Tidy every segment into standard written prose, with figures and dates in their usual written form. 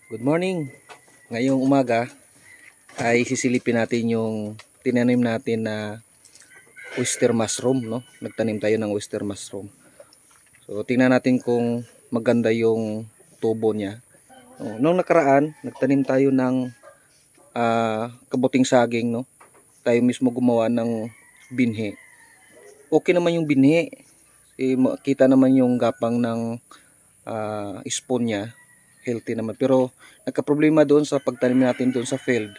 Good morning. Ngayong umaga ay sisilipin natin yung tinanim natin na oyster mushroom, no? Nagtanim tayo ng oyster mushroom. So tingnan natin kung maganda yung tubo niya. Nung nakaraan, nagtanim tayo ng kabuting saging, no? Tayo mismo gumawa ng binhi. Okay naman yung binhi. Kita naman yung gapang ng spoon niya. Healthy naman, pero nagka-problema doon sa pagtanim natin doon sa field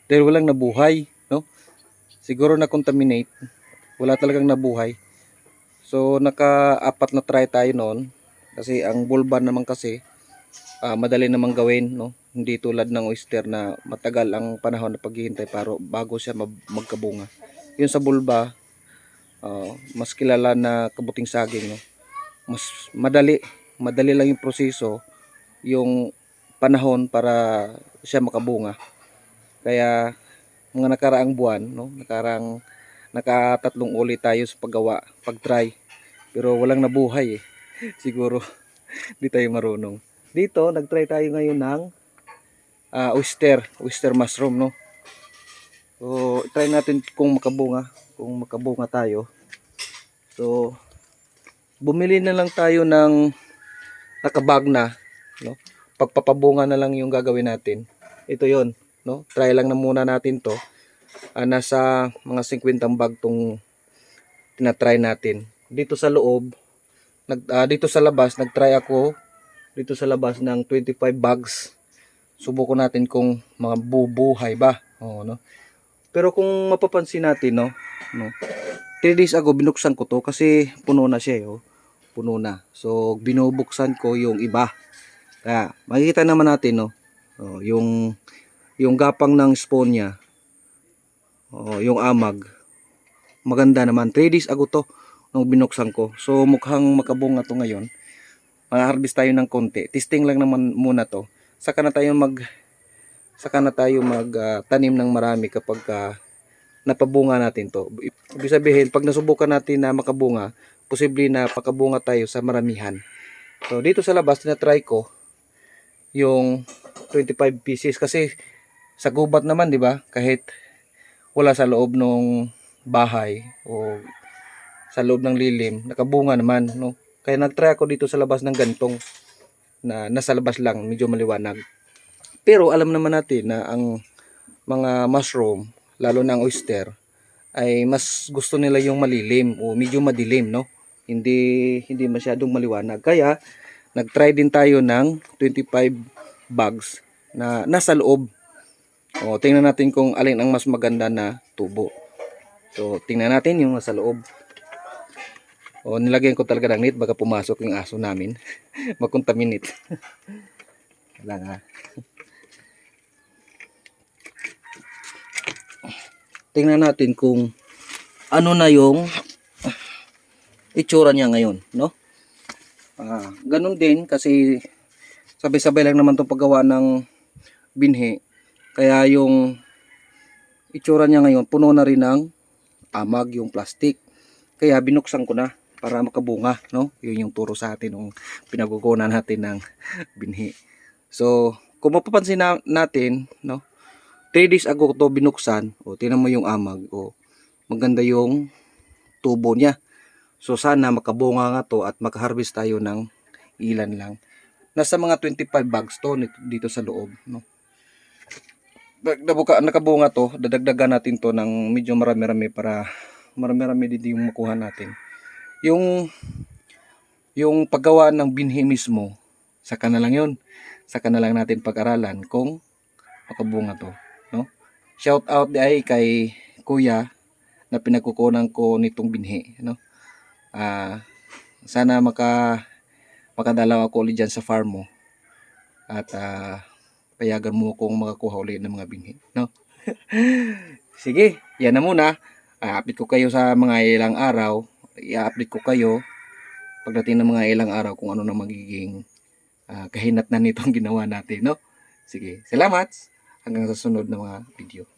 dahil walang nabuhay, no? Siguro na contaminate, wala talagang nabuhay. So naka-apat na try tayo noon kasi ang bulban naman kasi madali namang gawin, no? Hindi tulad ng oyster na matagal ang panahon na paghihintay para bago siya magkabunga. Yun sa bulba, mas kilala na kabuting saging, no? Mas madali lang yung proseso, yung panahon para siya makabunga. Kaya mga nakaraang buwan, no, nakatatlong ulit tayo sa paggawa, pag-try. Pero walang nabuhay eh. Siguro di tayo marunong. Dito nag-try tayo ngayon ng oyster mushroom, no. So try natin kung makabunga tayo. So bumili na lang tayo ng nakabag na, no? Pagpapabunga na lang yung gagawin natin. Ito yon, no? Try lang na muna natin to. Nasa mga 50 bag tong tinatry natin. Dito sa loob, dito sa labas, nagtry ako dito sa labas ng 25 bags. Subukan natin kung mga bubuhay ba. No? Pero kung mapapansin natin, no? 3 days ago binuksan ko to kasi puno na siya, puno na. So binubuksan ko yung iba. Kaya makikita naman natin, no, yung gapang ng spawn niya, yung amag, maganda naman. 3 days ago to nung binuksan ko. So mukhang makabunga to ngayon. Mag-harvest tayo ng konti. Testing lang naman muna to. Saka na tayo tanim ng marami kapag napabunga natin to. Ibig sabihin, pag nasubukan natin na makabunga, posible na pakabunga tayo sa maramihan. So dito sa labas, tinatry ko yung 25 pieces kasi sa gubat naman, di ba? Kahit wala sa loob ng bahay o sa loob ng lilim, nakabunga naman, no? Kaya nagtry ako dito sa labas ng gantong na nasa labas lang, medyo maliwanag. Pero alam naman natin na ang mga mushroom, lalo na ang oyster, ay mas gusto nila yung malilim o medyo madilim, no? Hindi masyadong maliwanag. Kaya nagtry din tayo ng 25 bags na nasa loob. Tingnan natin kung alin ang mas maganda na tubo. So tingnan natin yung nasa loob. Nilagyan ko talaga ng net, baka pumasok yung aso namin. Mag-contaminate. Kailangan. Tingnan natin kung ano na yung itsura niya ngayon, no? Ganun din kasi sabay-sabay lang naman itong paggawa ng binhi. Kaya yung itsura niya ngayon, puno na rin ng amag, yung plastic. Kaya binuksan ko na para makabunga, no? Yun yung turo sa atin nung pinagukunan natin ng binhi. So, kung mapapansin natin, no? 3 days ago to binuksan, tingnan mo yung amag, maganda yung tubo niya. So sana makabunga nga to at makaharvest tayo ng ilan lang. Nasa mga 25 bags to dito sa loob, no. Nakabunga to, dadagdagan natin to ng medyo marami-rami para marami-rami din yung makuha natin. Yung paggawa ng binhi mismo, saka na lang yun. Saka na lang natin pag-aralan kung makabunga to, no. Shout out ay kay Kuya na pinagkukunan ko nitong binhi, no. Sana makadalaw ako ulit dyan sa farm mo at payagan mo kung makakuha ulit ng mga binhi, no. Sige, yan na muna. Update ko kayo sa mga ilang araw. I-update ko kayo pagdating ng mga ilang araw kung ano na magiging kahinatnan nitong ginawa natin, no. Sige, salamat hanggang sa sunod na mga video.